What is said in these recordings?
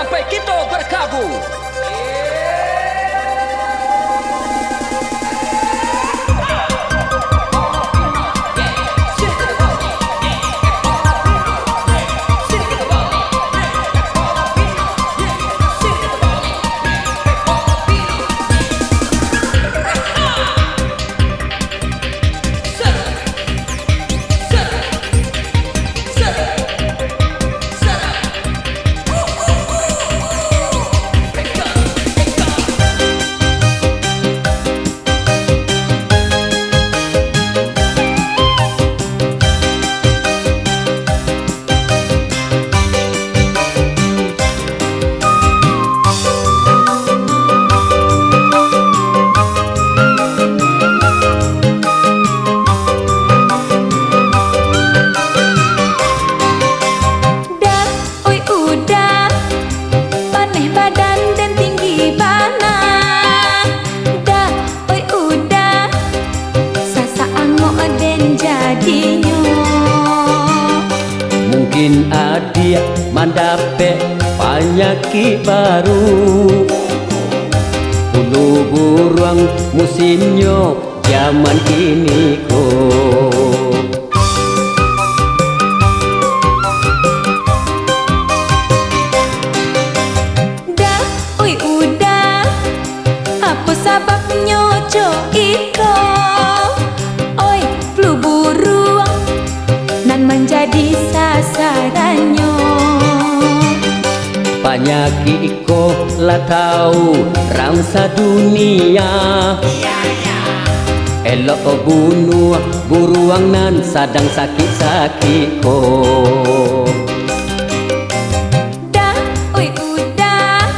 sampai kita berkabung. Mungkin adia mandape penyakit baru, ulu buruang musimnya zaman ini kok. Dah, oi udah, apa sebabnya co iko? Oi, flu buruang nan menjadi sasarannya. Penyakit ko lah tahu rangsa dunia. Elok bunuh buruang nan sedang sakit-sakit ko. Dah, oi udah,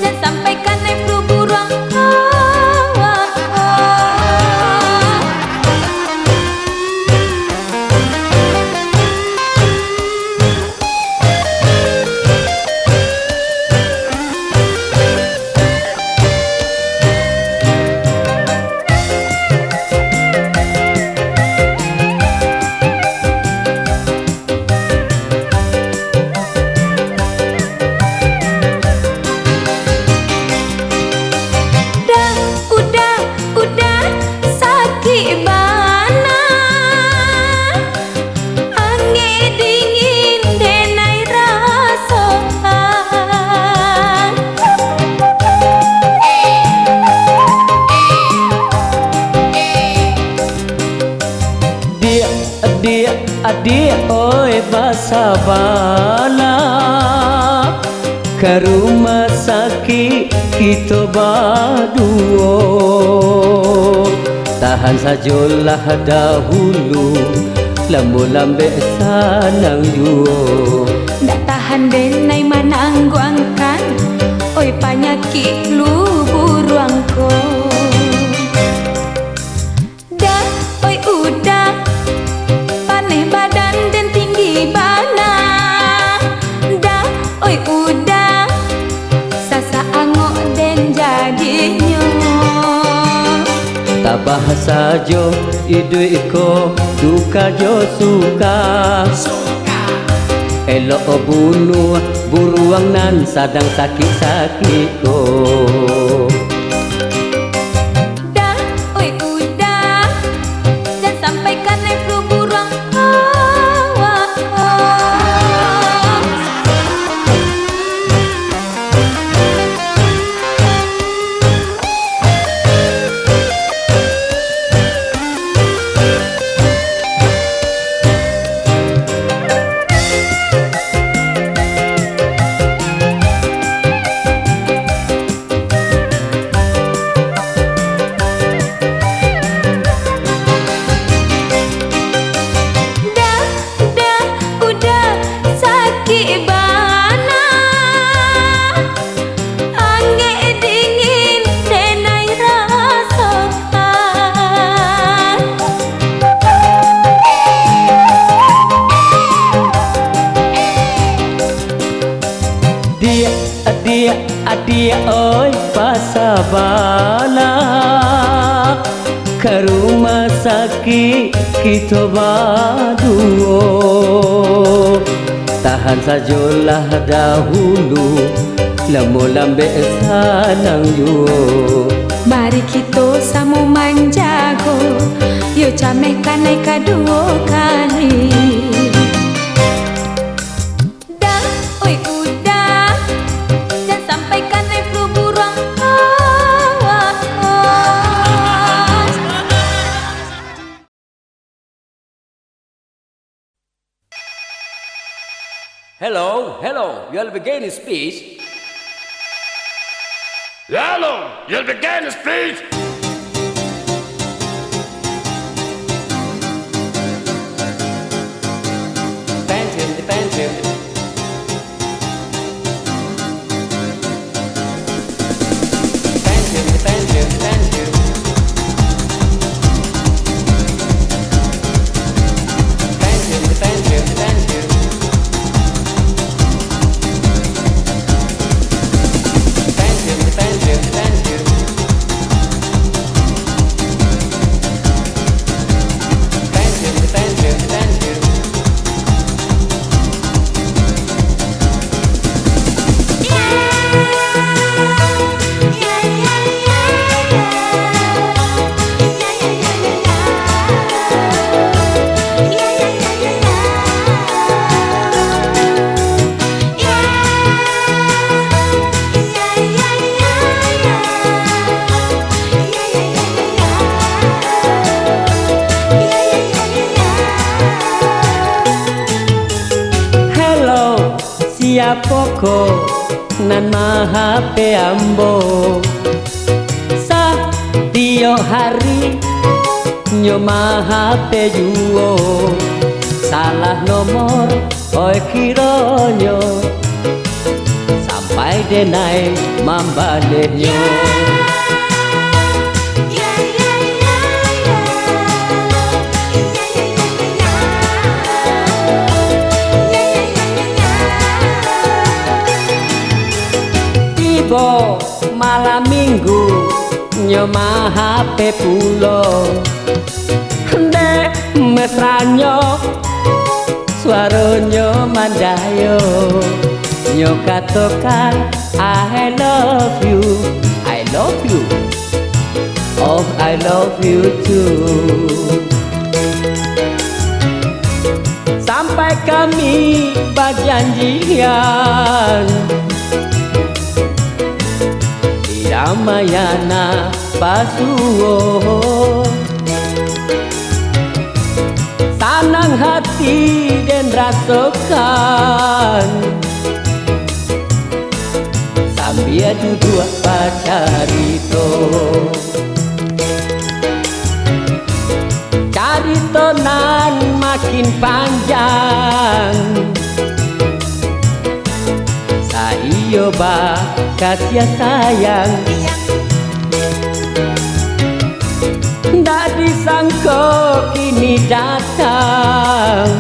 jangan sampaikan naik flu buruang. Adik oi basabana ke rumah sakit kita baduo. Tahan sajalah dahulu, lambu-lambe sanang juo. Ndak tahan denai manangguangkan, oi penyakit flu buruangku. Dah, oi udah, paneh badan dan tinggi bana. Dah, oi udah, sasa angok dan jadinya. Tabah sajo idui ko duka jo suka. Elok bunuh buruang nan sedang sakit-sakit ko. Dah, oi udah, jangan sampaikan naik flu buruang. Adik oi pasabana ke rumah sakit kita baduo. tahan sajalah dahulu, lemo lambe sanang yo. Mari kita sama manjago, yo camehkan naik kedua kali. Dah, oi udah, dan sampaikan naik flu burung. Hello, hello, you'll begin speech. Hello, you'll begin the speech. The pension. Siapoko nan maha peambo sa tio hari nyo maha pejuo salah nomor oi kironyo sampai denai mambalenyo. Malam minggu nyo maha pulo dek mesranyo suaronyo mandayo nyo katokan I love you, I love you, oh I love you too. Sampai kami berjanjian Ramayana Pasuo sanang hati dan rasakan sambil duduk pacarito carito nan makin panjang saio ba kasih sayang ndak disangka kini datang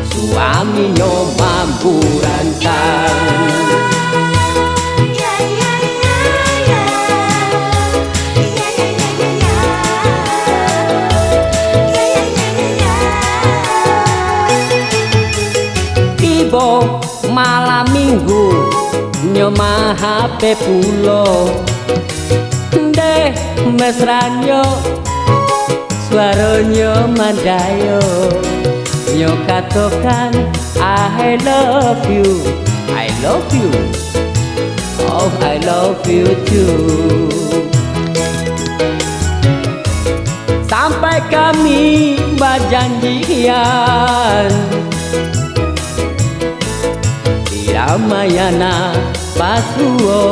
suaminya mampu rancang. Tiba malam minggu nyo maha pulo deh mesranyo suaronyo mandayo nyo katokan I love you, I love you, oh I love you too. Sampai kami berjanjian Ramayana Pasuo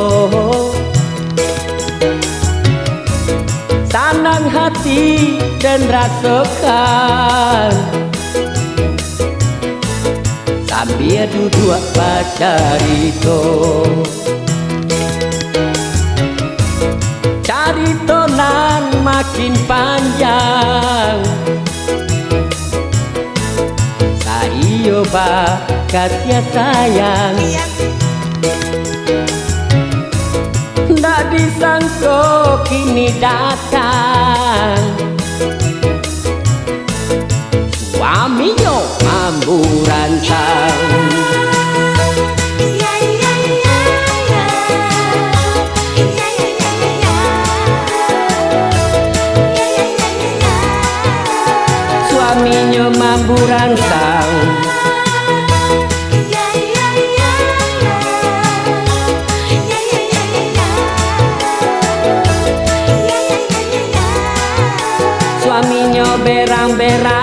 sanang hati dan rasakan sambil duduk pacarito carito nan makin panjang saio ba kasih sayang ndak disangka kini datang suaminya gantang. Ya ya ya ya. Ya ya ya ya ya. Ya ya ya ya ya. Suaminya mampu rangsang. Ya ya ya ya. Ya ya ya ya ya. Ya ya ya ya ya. Suaminya berang-berang.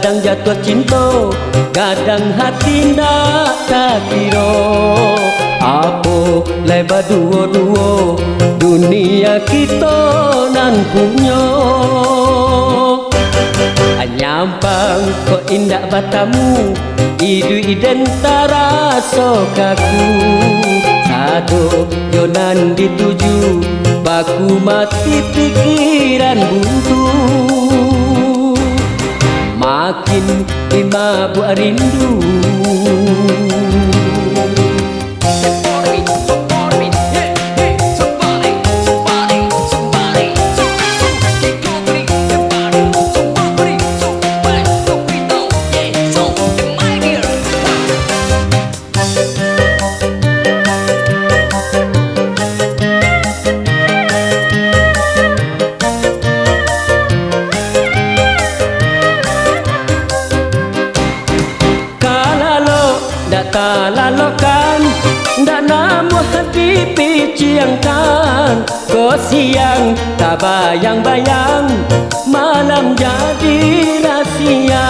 kadang jatuh cinta, kadang hati ndak tak kira. Apa leba duo-duo dunia kita nan punya. Nyampang kok indah batamu, idu identara sokaku. Sado yonan dituju, baku mati pikiran buntu. Makin dimabuk rindu. Lalokan ndak namu hati piciangkan. Kau siang tak bayang-bayang, malam jadi rahsia.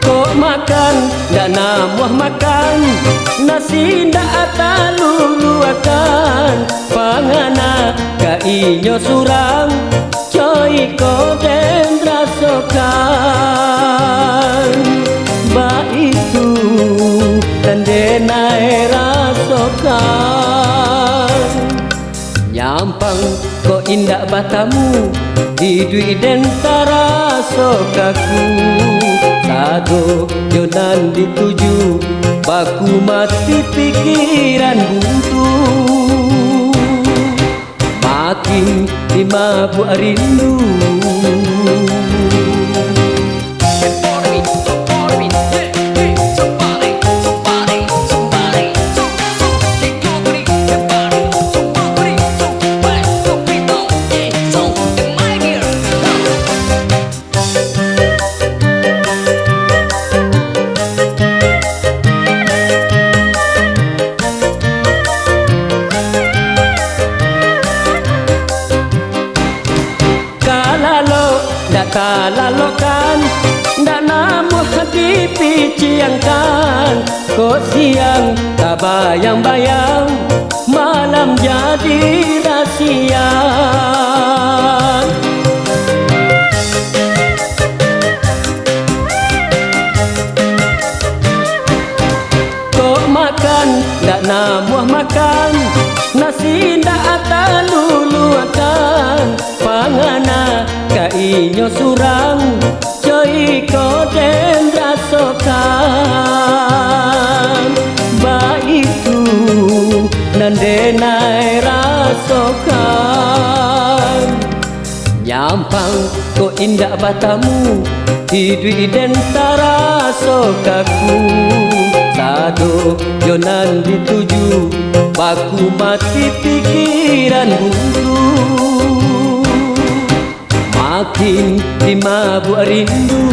Kau makan ndak namu makan, nasi ndak atalu luakan. Pangana inyo surang coy ko den rasokan. Ba itu dan denai rasokan. Nyampang ko indah batamu, hidu identara sokaku. Sado jonan dituju, baku mati pikiran buntu. Makin dimabuk rindu. Lalokan ndak namu hati piciangkan. Kau siang tak bayang-bayang, malam jadi rahsia. Kau makan ndak namu makan, nasi ndak atalu luakan. Pangana inyo surang coy ko den rasokan. Ba itu nan denai rasokan. Nyampang ko indah batamu, hidu identara sokaku. Sado jonan dituju, baku mati pikiran buntu. Makin dimabuk rindu.